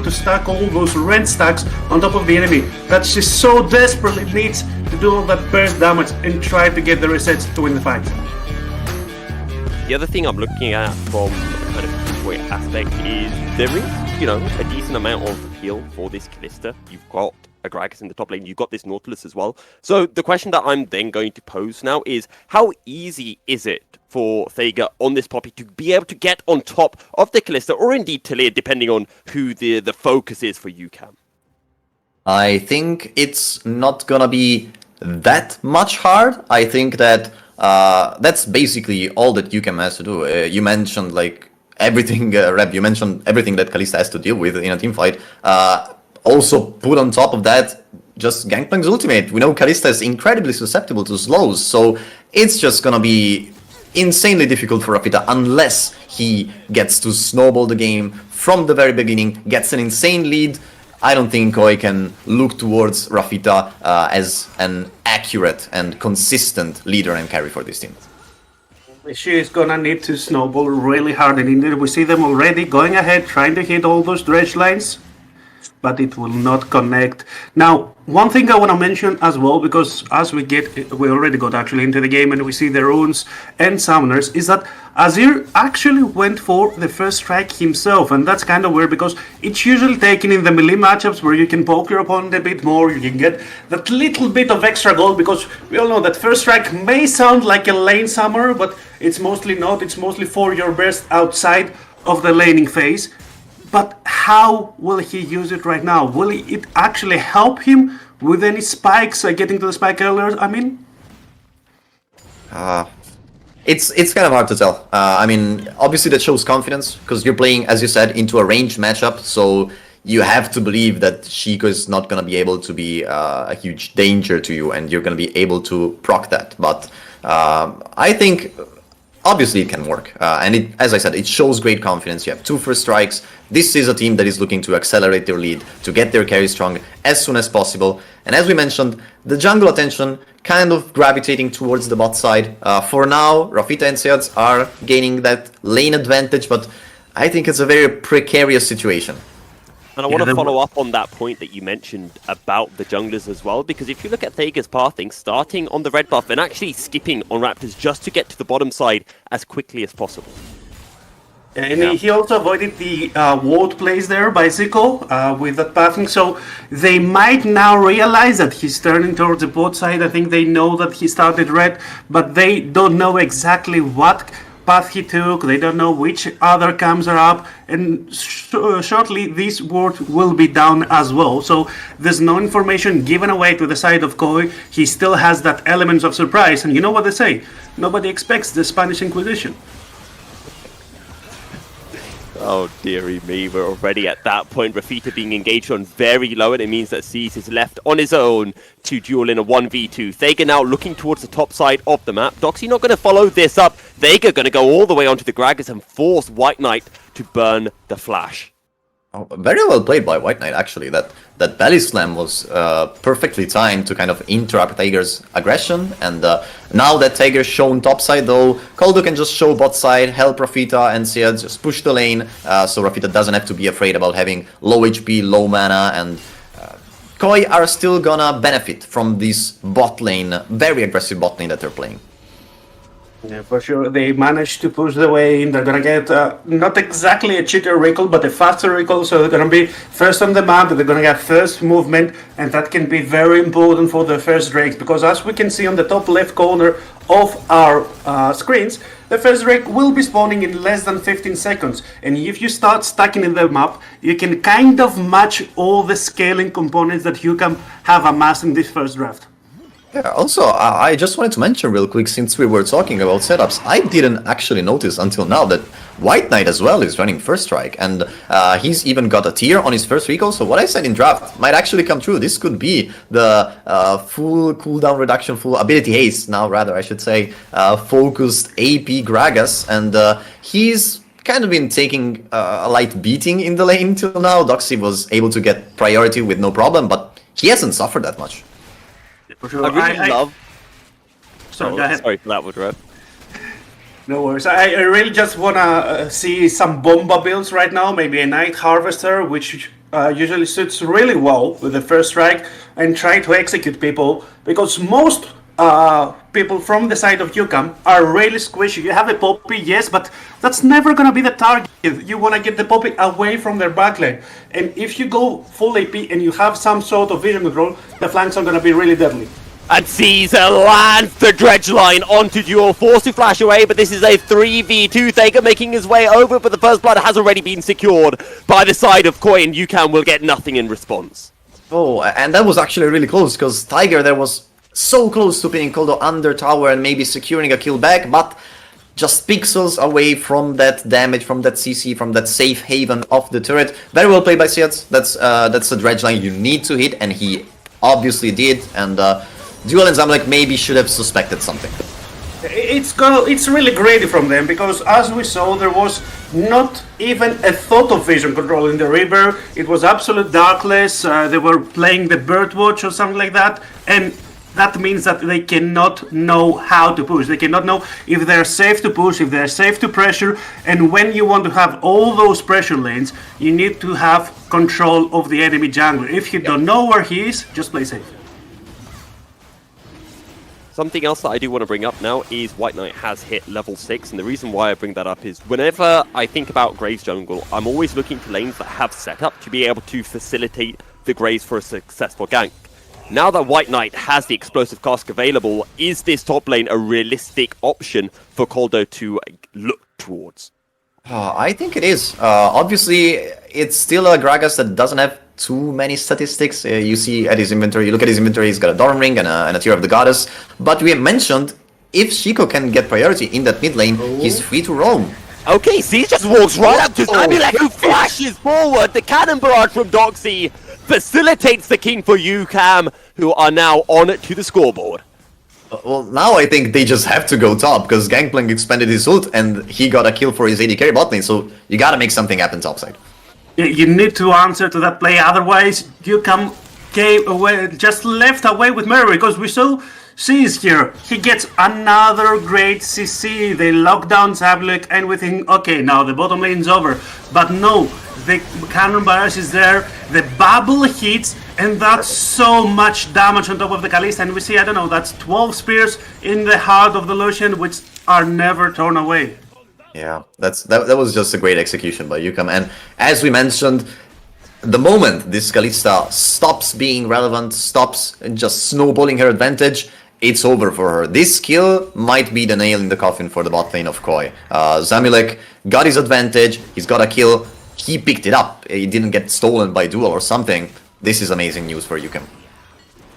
to stack all those red stacks on top of the enemy that she so desperately needs to do all that burst damage and try to get the resets to win the fight. The other thing I'm looking at from a kind of point aspect is there is, you know, a decent amount of heal for this Kalista. You've got a Gragas in the top lane, you've got this Nautilus as well. So the question that I'm then going to pose now is, how easy is it for Thega on this Poppy to be able to get on top of the Kalista, or indeed Talia, depending on who the focus is for UCAM? I think it's not gonna be that much hard. I think that that's basically all that UCAM has to do. You mentioned like everything, Reb, you mentioned everything that Kalista has to deal with in a team fight. Also put on top of that just Gangplank's ultimate. We know Kalista is incredibly susceptible to slows, so it's just gonna be insanely difficult for Rafita unless he gets to snowball the game from the very beginning, gets an insane lead. I don't think Koi can look towards Rafita as an accurate and consistent leader and carry for this team. She is gonna need to snowball really hard, and indeed we see them already going ahead, trying to hit all those dredge lines, but it will not connect. Now, one thing I want to mention as well, because as we already got actually into the game and we see the runes and summoners, is that Azir actually went for the first strike himself, and that's kind of weird because it's usually taken in the melee matchups where you can poke your opponent a bit more, you can get that little bit of extra gold, because we all know that first strike may sound like a lane summoner, but it's mostly not, it's mostly for your burst outside of the laning phase. But how will he use it right now? Will it actually help him with any spikes, getting to the spike earlier? I mean, it's kind of hard to tell. I mean, obviously that shows confidence because you're playing, as you said, into a ranged matchup. So you have to believe that Shiko is not going to be able to be a huge danger to you, and you're going to be able to proc that. But I think obviously it can work, and as I said, it shows great confidence. You have 2 first strikes. This is a team that is looking to accelerate their lead, to get their carry strong as soon as possible. And as we mentioned, the jungle attention kind of gravitating towards the bot side. For now, Rafita and Seads are gaining that lane advantage, but I think it's a very precarious situation. And I want to follow up on that point that you mentioned about the junglers as well, because if you look at Thega's pathing, starting on the red buff and actually skipping on Raptors just to get to the bottom side as quickly as possible. And he also avoided the ward plays there by Zico with that pathing, so they might now realize that he's turning towards the bot side. I think they know that he started red, but they don't know exactly what path he took, they don't know which other cams are up, and shortly this ward will be down as well. So there's no information given away to the side of Koi. He still has that element of surprise, and you know what they say, nobody expects the Spanish Inquisition. Oh dearie me, we're already at that point. Rafita being engaged on very low, and it means that Seas is left on his own to duel in a 1v2. Thega now looking towards the top side of the map. Doxy not going to follow this up. Thega going to go all the way onto the Gragas and force White Knight to burn the flash. Oh, very well played by White Knight, actually. That belly slam was perfectly timed to kind of interrupt Tiger's aggression. And now that Tiger's shown topside, though, Koldo can just show bot side, help Rafita and Seads just push the lane, so Rafita doesn't have to be afraid about having low HP, low mana, and Koi are still gonna benefit from this bot lane, very aggressive bot lane that they're playing. Yeah, for sure. They managed to push the way in. They're going to get not exactly a cheater recall, but a faster recall. So they're going to be first on the map. They're going to get first movement, and that can be very important for the first Drakes. Because as we can see on the top left corner of our screens, the first Drake will be spawning in less than 15 seconds. And if you start stacking in the map, you can kind of match all the scaling components that you can have amassed in this first draft. Yeah, also, I just wanted to mention real quick, since we were talking about setups, I didn't actually notice until now that White Knight as well is running first strike, and he's even got a tier on his first recall, so what I said in draft might actually come true. This could be the full cooldown reduction, full ability haste, now rather I should say, focused AP Gragas, and he's kind of been taking a light beating in the lane till now. Doxy was able to get priority with no problem, but he hasn't suffered that much. For sure. I really love... Sorry, go ahead. Sorry for that, Woodruff. No worries. I really just want to see some Bomba builds right now. Maybe a Night Harvester, which usually suits really well with the first strike and try to execute people, because most people from the side of UCAM are really squishy. You have a Poppy, yes, but that's never going to be the target. You want to get the Poppy away from their backline. And if you go full AP and you have some sort of vision control, the flanks are going to be really deadly. And Caesar lands the dredge line onto Duel, forced to flash away, but this is a 3v2. Thaker making his way over, but the first blood has already been secured by the side of Koi, and UCAM will get nothing in response. Oh, and that was actually really close, because Tiger there was so close to pinning Koldo under tower and maybe securing a kill back, but just pixels away from that damage, from that CC, from that safe haven of the turret. Very well played by Sietz. That's a dredge line you need to hit, and he obviously did, and Duel and Zamlek maybe should have suspected something. It's really greedy from them, because as we saw, there was not even a thought of vision control in the river. It was absolute darkness. They were playing the Birdwatch or something like that, and that means that they cannot know how to push. They cannot know if they're safe to push, if they're safe to pressure, and when you want to have all those pressure lanes, you need to have control of the enemy jungler. If you don't know where he is, just play safe. Something else that I do want to bring up now is White Knight has hit level 6, and the reason why I bring that up is whenever I think about Graves jungle, I'm always looking for lanes that have setup to be able to facilitate the Graves for a successful gank. Now that White Knight has the explosive cask available, is this top lane a realistic option for Koldo to look towards? I think it is. Obviously, it's still a Gragas that doesn't have too many statistics. You see at his inventory, you look at his inventory, he's got a Dawn Ring and a Tear of the Goddess. But we have mentioned, if Shiko can get priority in that mid lane, he's free to roam. Okay, C just walks right up to Zamilek, who flashes forward. The cannon barrage from Doxy facilitates the king for UCAM, who are now on to the scoreboard. Well, now I think they just have to go top, because Gangplank expanded his ult and he got a kill for his AD carry bot lane, so you gotta make something happen topside. You need to answer to that play, otherwise you just left away with Murray, because we saw C's here. He gets another great CC, they lock down Zablek and we think, okay, now the bottom lane's over. But no, the cannon barrage is there, the bubble hits, and that's so much damage on top of the Kalista, and we see, I don't know, that's 12 spears in the heart of the Lucian, which are never torn away. Yeah, that was just a great execution by UCAM, and as we mentioned, the moment this Kalista stops being relevant, stops just snowballing her advantage, it's over for her. This kill might be the nail in the coffin for the bot lane of Koi. Zamilek got his advantage, he's got a kill, he picked it up, he didn't get stolen by Duel or something. This is amazing news for UCAM.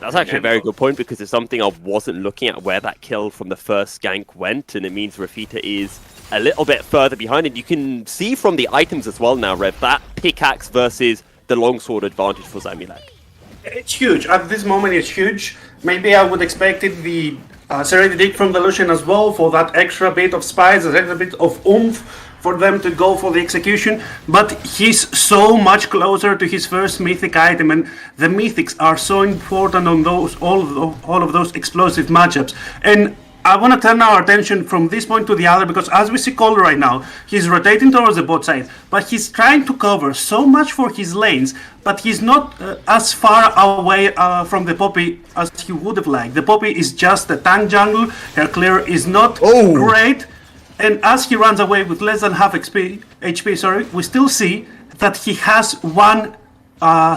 That's actually a very good point, because it's something I wasn't looking at where that kill from the first gank went, and it means Rafita is a little bit further behind, and you can see from the items as well now, Rev, that pickaxe versus the longsword advantage for Zamilek. It's huge. At this moment, it's huge. Maybe I would expect it the Serenity from the Lucian as well, for that extra bit of spice, that extra bit of oomph for them to go for the execution, but he's so much closer to his first mythic item, and the mythics are so important on those all of those explosive matchups. And I want to turn our attention from this point to the other, because as we see Cole right now, he's rotating towards the bot side, but he's trying to cover so much for his lanes, but he's not as far away from the Poppy as he would have liked. The Poppy is just a tank jungle, her clear is not great, and as he runs away with less than half HP, we still see that he has one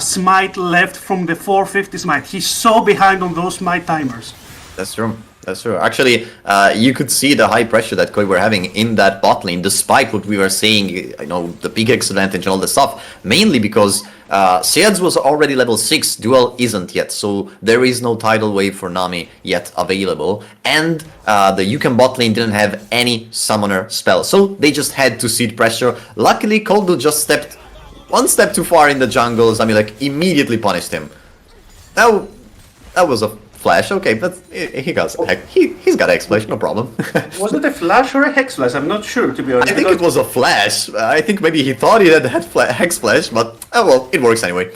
smite left from the 450 smite. He's so behind on those smite timers. That's true. That's true. Actually, you could see the high pressure that Koi were having in that bot lane, despite what we were saying, you know, the pickaxe advantage and all the stuff, mainly because Seads was already level 6, Duel isn't yet, so there is no tidal wave for Nami yet available, and the UCAM bot lane didn't have any summoner spell, so they just had to seed pressure. Luckily, Koldo just stepped one step too far in the jungle. Zamilek immediately punished him. That was a flash, okay, but he's got Hex Flash, no problem. Was it a flash or a Hex Flash? I'm not sure, to be honest. I think it was a flash. I think maybe he thought he had Hex Flash, but well, it works anyway.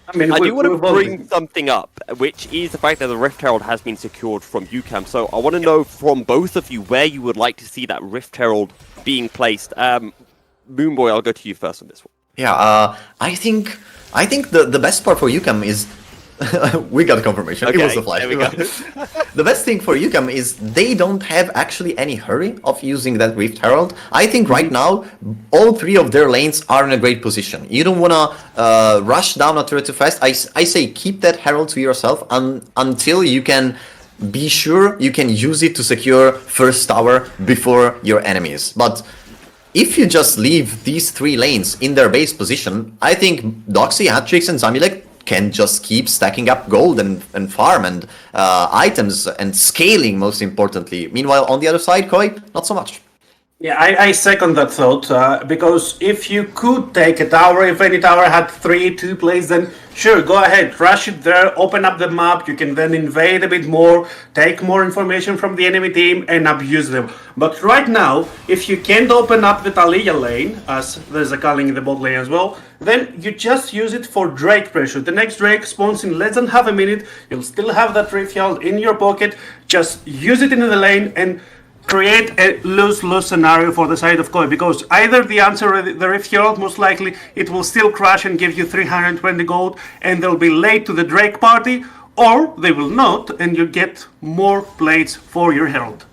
I do want to bring something up, which is the fact that the Rift Herald has been secured from UCAM. So I want to know from both of you where you would like to see that Rift Herald being placed. Moonboy, I'll go to you first on this one. Yeah, I think the best part for UCAM is we got confirmation. It was Okay, the flash. there we go. The best thing for UCAM is they don't have actually any hurry of using that Rift Herald. I think right now all three of their lanes are in a great position. You don't wanna rush down a turret too fast. I say keep that Herald to yourself until you can be sure you can use it to secure first tower before your enemies. But if you just leave these three lanes in their base position, I think Doxy, Hatrix, and Zamilek can just keep stacking up gold and farm and items and scaling, most importantly. Meanwhile, on the other side, Koi, not so much. Yeah, I second that thought, because if you could take a tower, if any tower had 2 plays, then sure, go ahead, rush it there, open up the map, you can then invade a bit more, take more information from the enemy team, and abuse them. But right now, if you can't open up the Talia lane, as there's a culling in the bot lane as well, then you just use it for Drake pressure. The next Drake spawns in less than half a minute, you'll still have that Rift Herald in your pocket, just use it in the lane, and create a lose-lose scenario for the side of Koi, because either the answer, the Rift Herald, most likely it will still crash and give you 320 gold and they'll be late to the Drake party, or they will not and you get more plates for your Herald.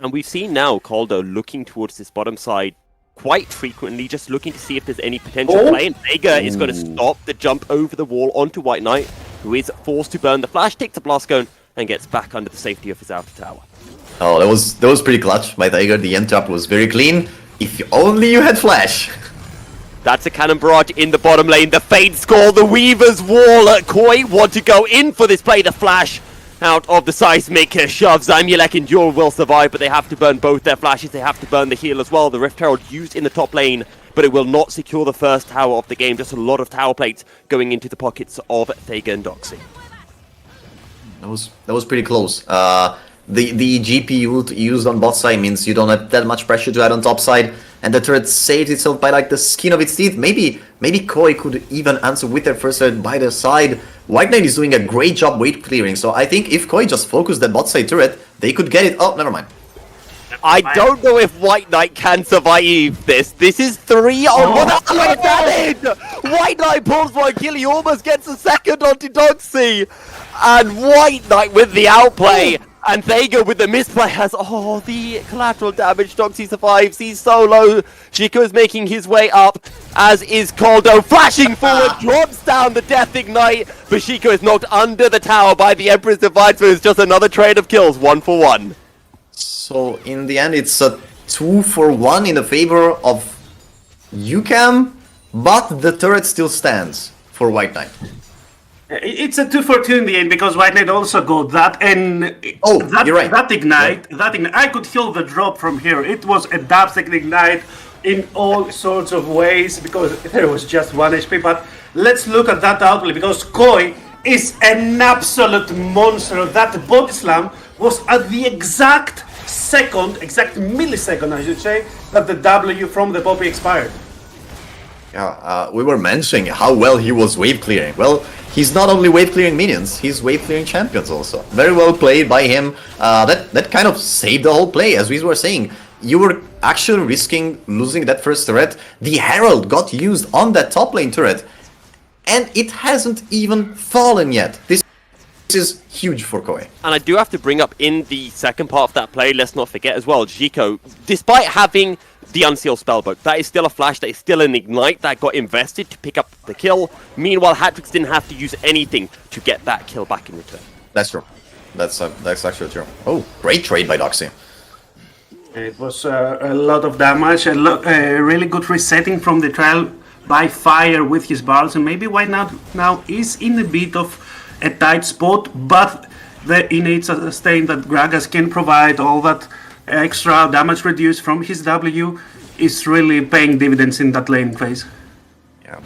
And we've seen now Caldo looking towards this bottom side quite frequently, just looking to see if there's any potential play, and Vega is going to stop the jump over the wall onto White Knight, who is forced to burn the flash, takes a blast cone, and gets back under the safety of his outer tower. Oh, that was pretty clutch by Tiger. The end trap was very clean. If only you had flash. That's a cannon barrage in the bottom lane. The fade score, the Weaver's Wall. Koi want to go in for this play. The flash out of the seismic shoves. Zamulek and Jor will survive, but they have to burn both their flashes. They have to burn the heal as well. The Rift Herald used in the top lane, but it will not secure the first tower of the game. Just a lot of tower plates going into the pockets of Thega and Doxy. That was pretty close. The GP used on bot side means you don't have that much pressure to add on top side, and the turret saves itself by like the skin of its teeth. Maybe Koi could even answer with their first turret by their side. White Knight is doing a great job wave clearing, so I think if Koi just focused that bot side turret, they could get it. Oh, never mind. I don't know if White Knight can survive this. This is 3 on 1 damage! White Knight pulls one kill, he almost gets a second onto Doxy. And White Knight with the outplay. And Thega with the misplay has, the collateral damage. Doxy survives, he's so low. Chico is making his way up, as is Caldo. Flashing forward, drops down the Death Ignite. But Chico is knocked under the tower by the Emperor's Divide, so it's just another trade of kills, 1 for 1. So in the end, it's a 2 for 1 in the favor of UCAM, but the turret still stands for White Knight. It's a 2 for 2 in the end, because White Knight also got that, and you're right. that ignite, I could feel the drop from here. It was a dubstep ignite in all sorts of ways, because there was just 1 HP, but let's look at that outplay, because Koi is an absolute monster. That body slam was at the exact millisecond, I should say, that the W from the Poppy expired. Yeah, we were mentioning how well he was wave clearing. Well, he's not only wave clearing minions, he's wave clearing champions also. Very well played by him. That kind of saved the whole play, as we were saying. You were actually risking losing that first turret. The Herald got used on that top lane turret, and it hasn't even fallen yet. This is huge for Koi. And I do have to bring up in the second part of that play, let's not forget as well, Chico, despite having the Unsealed Spellbook, that is still a flash, that is still an ignite that got invested to pick up the kill. Meanwhile, Hatrix didn't have to use anything to get that kill back in return. That's true. That's actually true. Oh, great trade by Doxy. It was a lot of damage, a really good resetting from the trial by fire with his barrels, and maybe White Knight now is in a bit of a tight spot, but the innate sustain that Gragas can provide, all that extra damage reduced from his W, is really paying dividends in that lane phase. Yeah.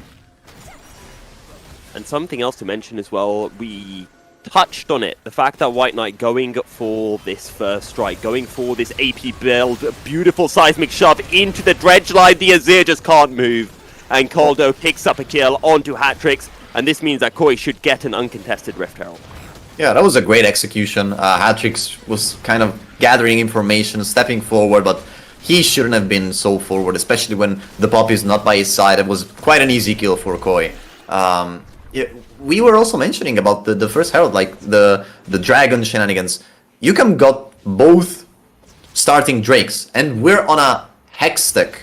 And something else to mention as well, we touched on it, the fact that White Knight going for this first strike, going for this AP build, a beautiful seismic shove into the dredge line, the Azir just can't move, and Caldo picks up a kill onto Hatrix, and this means that Koi should get an uncontested Rift Herald. Yeah, that was a great execution. Hatrix was kind of gathering information, stepping forward, but he shouldn't have been so forward, especially when the pop is not by his side. It was quite an easy kill for Koi. Yeah, we were also mentioning about the first Herald, like the Dragon shenanigans. UCAM got both starting Drakes, and we're on a Hextech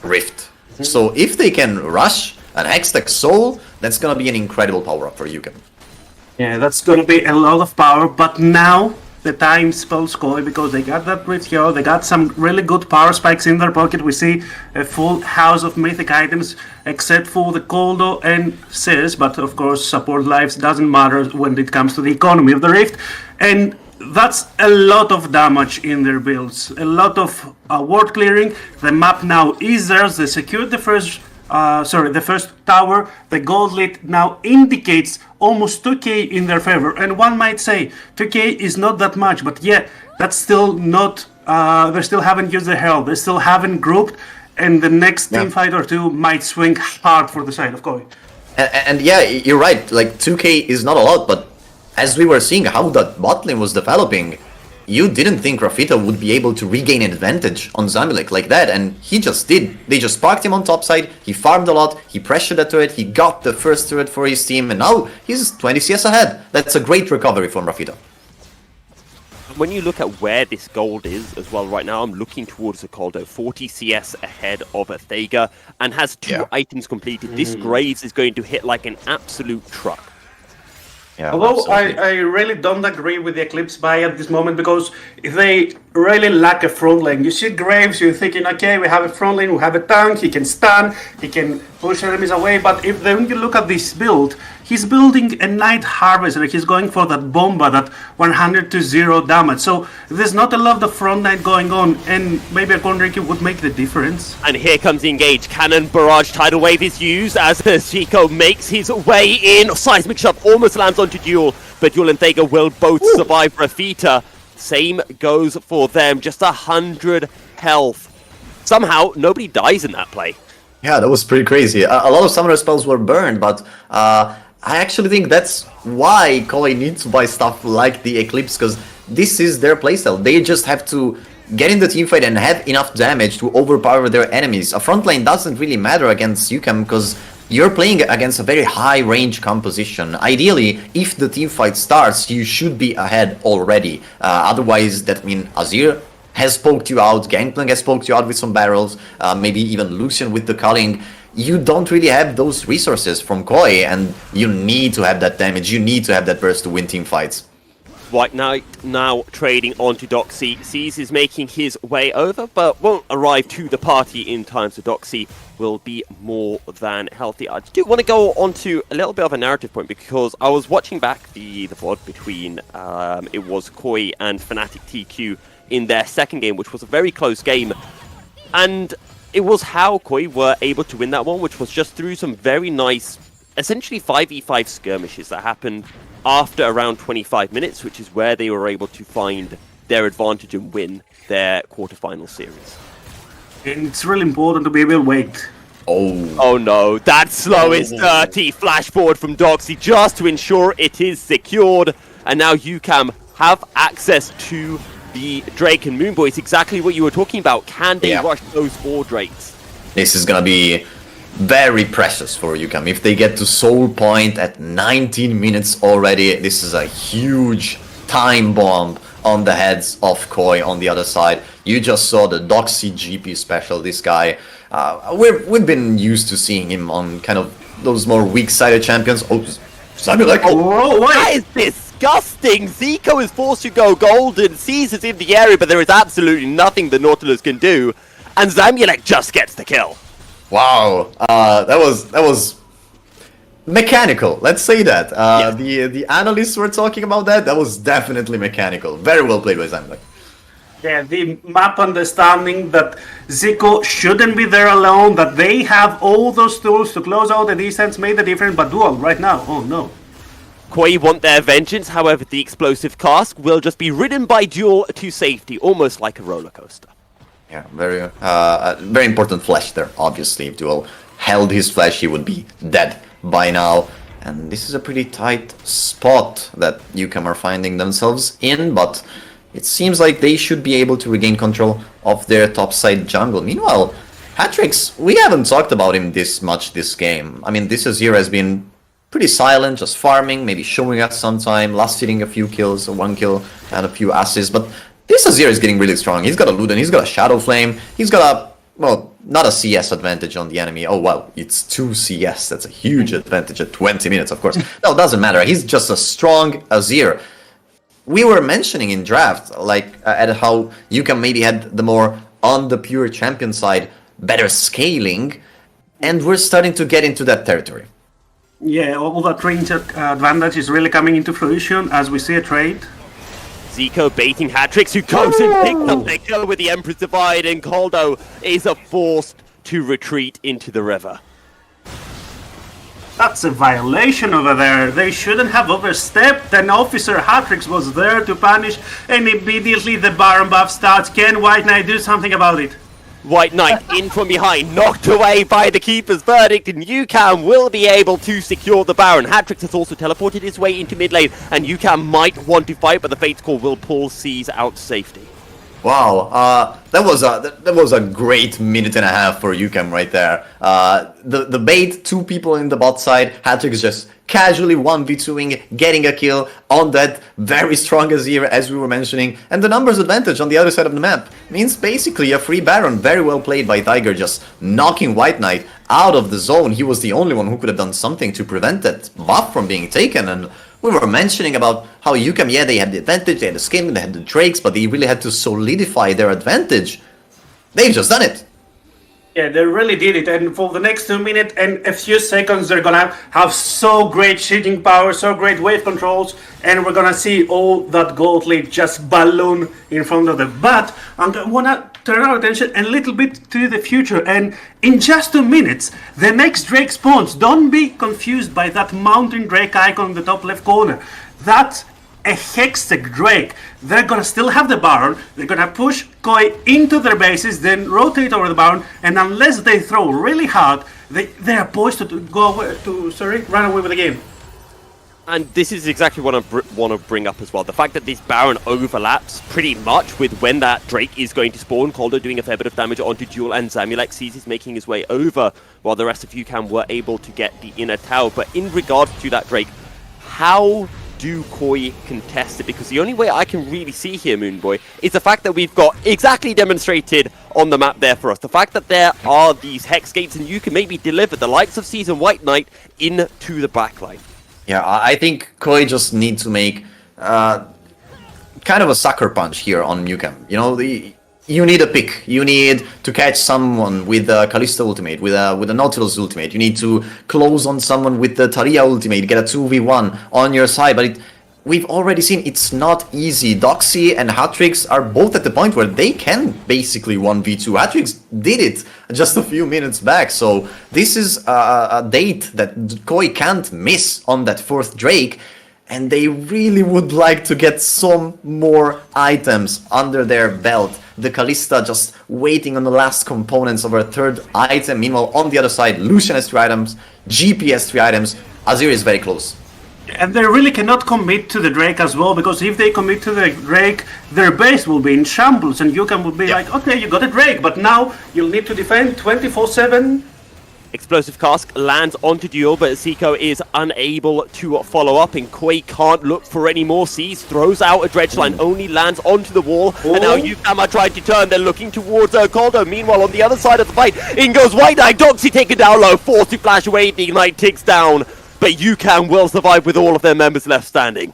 Rift. So if they can rush an Hextech Soul, that's gonna be an incredible power-up for UCAM. Yeah, that's going to be a lot of power, but now the time spells Koi because they got that Rift Hero, they got some really good power spikes in their pocket. We see a full house of mythic items, except for the Koldo and Sis, but of course support lives doesn't matter when it comes to the economy of the Rift, and that's a lot of damage in their builds, a lot of ward clearing. The map now is theirs, they secured the first the first tower. The gold lead now indicates almost 2k in their favor, and one might say 2k is not that much, but yeah, that's still not, they still haven't used the herald, they still haven't grouped, and the next team fight or two might swing hard for the side of Koi. And yeah, you're right, like 2k is not a lot, but as we were seeing how that bot lane was developing, you didn't think Rafita would be able to regain an advantage on Zamilek like that, and he just did. They just parked him on top side, he farmed a lot, he pressured the turret, he got the first turret for his team, and now he's 20 CS ahead. That's a great recovery from Rafita. When you look at where this gold is as well right now, I'm looking towards the Koldo, 40 CS ahead of Thega, and has 2 items completed. This Graves is going to hit like an absolute truck. Yeah, although I really don't agree with the Eclipse buy at this moment, because they really lack a front lane. You see Graves, you're thinking, okay, we have a front lane, we have a tank, he can stun, he can push enemies away, but if then you look at this build, he's building a Night Harvester, he's going for that Bomba, that 100 to 0 damage, so there's not a lot of front line going on, and maybe a Konriki would make the difference. And here comes the engage. Cannon Barrage Tidal Wave is used as Zico makes his way in. Seismic Shove almost lands onto Duel, but Duel and Thega will both survive Rafita. Same goes for them, just 100 health. Somehow, nobody dies in that play. Yeah, that was pretty crazy. A lot of summoner spells were burned, but I actually think that's why Koi needs to buy stuff like the Eclipse, because this is their playstyle. They just have to get in the teamfight and have enough damage to overpower their enemies. A front lane doesn't really matter against UCAM because you're playing against a very high range composition. Ideally, if the teamfight starts, you should be ahead already. Otherwise, that means Azir has poked you out, Gangplank has poked you out with some barrels, maybe even Lucian with the culling. You don't really have those resources from Koi, and you need to have that damage, you need to have that burst to win team fights. White Knight now trading onto Doxy. Seas is making his way over, but won't arrive to the party in time, so Doxy will be more than healthy. I do want to go on to a little bit of a narrative point, because I was watching back the VOD between, it was Koi and Fnatic TQ in their second game, which was a very close game, and it was how Koi were able to win that one, which was just through some very nice, essentially 5v5 skirmishes that happened after around 25 minutes, which is where they were able to find their advantage and win their quarterfinal series. And it's really important to be able to wait. Oh no, that slow is dirty. Flash forward from Doxy just to ensure it is secured. And now UCAM have access to the Drake and Moonboy. It's exactly what you were talking about. Can they rush those 4 Drakes? This is gonna be very precious for UCAM. If they get to Soul Point at 19 minutes already, this is a huge time bomb on the heads of Koi on the other side. You just saw the Doxy GP special. This guy, we've been used to seeing him on kind of those more weak-sided champions. Oh, Samuel, that is disgusting! Zico is forced to go golden, Seas is in the area, but there is absolutely nothing the Nautilus can do, and Zamulek just gets the kill. Wow, that was mechanical. Let's say that. The analysts were talking about that. That was definitely mechanical. Very well played by Zamilek. Yeah, the map understanding that Zico shouldn't be there alone, that they have all those tools to close out the distance made the difference, but Duel right now, oh no. Koi want their vengeance, however the explosive cask will just be ridden by Duel to safety, almost like a roller coaster. Yeah, very important flash there. Obviously, if Duel held his flash, he would be dead by now. And this is a pretty tight spot that UCAM are finding themselves in, but it seems like they should be able to regain control of their topside jungle. Meanwhile, Hatrix, we haven't talked about him this much this game. I mean, this Azir has been pretty silent, just farming, maybe showing us some time, last hitting a few kills, 1 kill, and a few assists, but this Azir is getting really strong. He's got a Luden, he's got a Shadow Flame, he's got a, well, not a CS advantage on the enemy. Oh, wow, it's 2 CS. That's a huge advantage at 20 minutes, of course. No, it doesn't matter. He's just a strong Azir. We were mentioning in draft, like, at how UCAM maybe had the more on the pure champion side, better scaling, and we're starting to get into that territory. Yeah, all that range advantage is really coming into fruition as we see a trade. Zico baiting Hatrix, who goes and picks up the kill with the Emperor's Divide, and Koldo is forced to retreat into the river. That's a violation over there. They shouldn't have overstepped. An Officer Hatrix was there to punish, and immediately the Baron buff starts. Can White Knight do something about it? White Knight in from behind, knocked away by the Keeper's Verdict, and UCAM will be able to secure the Baron. Hatrix has also teleported his way into mid lane, and UCAM might want to fight, but the Fate's Call will pull C's out to safety. Wow, that was a great minute and a half for UCAM right there. The bait, 2 people in the bot side, Hatrix just casually 1v2ing, getting a kill on that very strong Azir, as we were mentioning, and the numbers advantage on the other side of the map means basically a free Baron. Very well played by Tiger, just knocking White Knight out of the zone. He was the only one who could have done something to prevent that buff from being taken, and we were mentioning about how UCAM, yeah, they had the advantage, they had the skin, they had the Drakes, but they really had to solidify their advantage. They've just done it. Yeah, they really did it, and for the next 2 minutes and a few seconds, they're gonna have so great shooting power, so great wave controls, and we're gonna see all that gold lead just balloon in front of them. But I wanna turn our attention a little bit to the future, and in just 2 minutes, the next Drake spawns. Don't be confused by that mountain Drake icon in the top left corner. That's a Hextech Drake. They're gonna still have the Baron, they're gonna push Koi into their bases, then rotate over the Baron, and unless they throw really hard, they are poised to run away with the game. And this is exactly what I want to bring up as well. The fact that this Baron overlaps pretty much with when that Drake is going to spawn. Koldo doing a fair bit of damage onto Duel, and Zamulek sees he's making his way over, while the rest of UCAM were able to get the inner tower. But in regards to that Drake, how do Koi contest it? Because the only way I can really see here, Moonboy, is the fact that we've got exactly demonstrated on the map there for us. The fact that there are these Hex Gates, and you can maybe deliver the likes of Season White Knight into the backline. Yeah, I think Koi just need to make kind of a sucker punch here on UCAM. You know, you need a pick. You need to catch someone with a Kalista ultimate, with a Nautilus ultimate. You need to close on someone with the Taria ultimate, get a 2v1 on your side. But we've already seen it's not easy. Doxy and Hatrix are both at the point where they can basically 1v2. Hatrix did it just a few minutes back. So this is a date that Koi can't miss on that 4th Drake. And they really would like to get some more items under their belt. The Kalista just waiting on the last components of her 3rd item. Meanwhile, on the other side, Lucian has 3 items, GP has 3 items, Azir is very close. And they really cannot commit to the Drake as well, because if they commit to the Drake, their base will be in shambles, and UCAM will be like, okay, you got a Drake, but now you'll need to defend 24/7. Explosive Cask lands onto Duel, but Zico is unable to follow up, and Koi can't look for any more C's. Throws out a dredge line, only lands onto the wall, and now UCAM are trying to turn. They're looking towards Koldo. Meanwhile, on the other side of the fight, in goes White Knight. Doxy taken down low, forced to flash away. The Ignite ticks down, but UCAM will survive with all of their members left standing.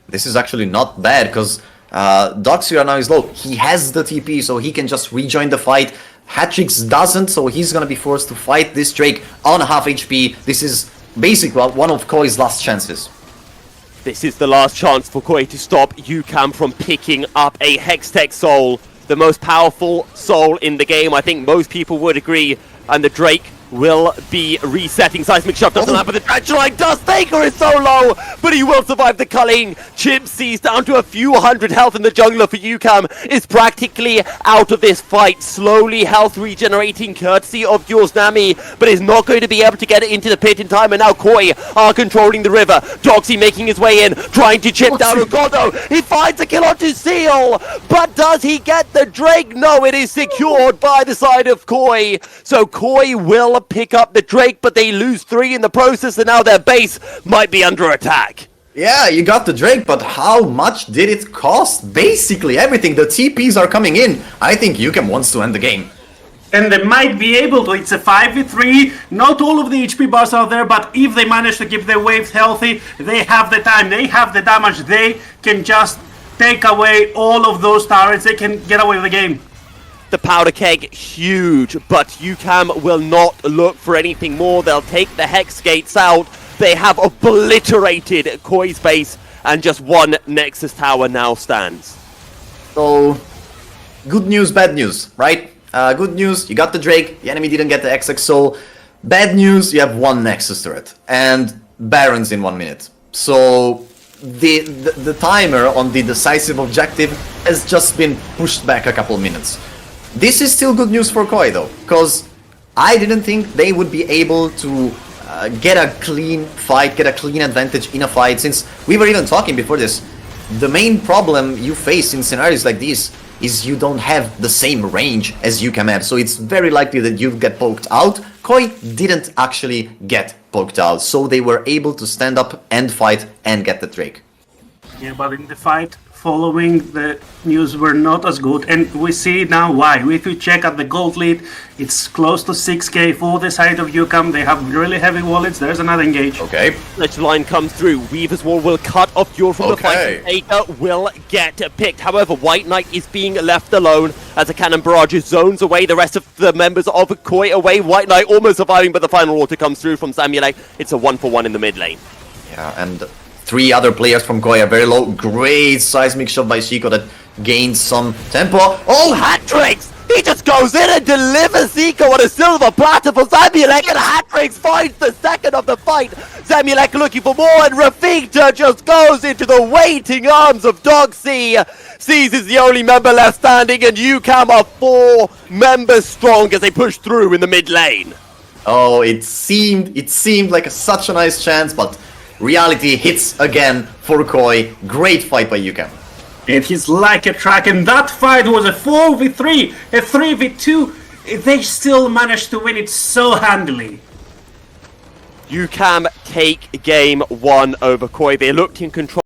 This is actually not bad, because Doxy right now is low. He has the TP, so he can just rejoin the fight. Hatrix doesn't, so he's gonna be forced to fight this Drake on half HP. This is basically one of Koi's last chances. This is the last chance for Koi to stop UCAM from picking up a Hextech Soul, the most powerful soul in the game. I think most people would agree, and the Drake will be resetting. Seismic Shove doesn't happen, the Dredge Line does. They Faker is so low, but he will survive the culling. Chimpsy's down to a few hundred health, and the jungler for UCAM is practically out of this fight. Slowly health regenerating courtesy of yours Nami, but is not going to be able to get it into the pit in time. And now Koi are controlling the river. Doxy making his way in, trying to chip down Ogodo. He finds a kill onto Seal, but does he get the Drake? No, it is secured by the side of Koi. So Koi will pick up the Drake, but they lose 3 in the process, and now their base might be under attack. Yeah, you got the Drake, but how much did it cost? Basically everything. The TPs are coming in. I think UCAM wants to end the game. And they might be able to. It's a 5v3. Not all of the HP bars are there, but if they manage to keep their waves healthy, they have the time, they have the damage. They can just take away all of those turrets. They can get away with the game. The powder keg, huge, but UCAM will not look for anything more. They'll take the Hex Gates out. They have obliterated Koi's base, and just one Nexus tower now stands. So, good news, bad news, right? Good news, you got the Drake, the enemy didn't get the XX Soul. Bad news, you have one Nexus turret, and Barons in 1 minute. So, the timer on the decisive objective has just been pushed back a couple minutes. This is still good news for Koi though, because I didn't think they would be able to get a clean fight, get a clean advantage in a fight, since we were even talking before this. The main problem you face in scenarios like this is you don't have the same range as UCAM have, so it's very likely that you get poked out. Koi didn't actually get poked out, so they were able to stand up and fight and get the Drake. Yeah, but in the fight following, the news were not as good, and we see now why. If you check at the gold lead, it's close to 6k for the side of UCAM. They have really heavy wallets. There's another engage. Okay. Ledge line comes through. Weaver's Wall will cut off Fjord from the fight. Faker will get picked. However, White Knight is being left alone as a cannon barrage zones away the rest of the members of Koi away. White Knight almost surviving, but the final auto comes through from Samulek. It's a 1-for-1 in the mid lane. Yeah, and 3 other players from Koi are very low. Great seismic shot by Chico that gains some tempo. Oh, hat tricks! He just goes in and delivers Zico on a silver platter for Samulek, and hat tricks finds the second of the fight. Samulek looking for more, and Rafika just goes into the waiting arms of Doxy. Sees is the only member left standing, and UCAM are 4 members strong as they push through in the mid lane. Oh, it seemed like such a nice chance, but reality hits again for Koi. Great fight by UCAM. It is like a track, and that fight was a 4v3, a 3v2. They still managed to win it so handily. UCAM take game 1 over Koi. They looked in control.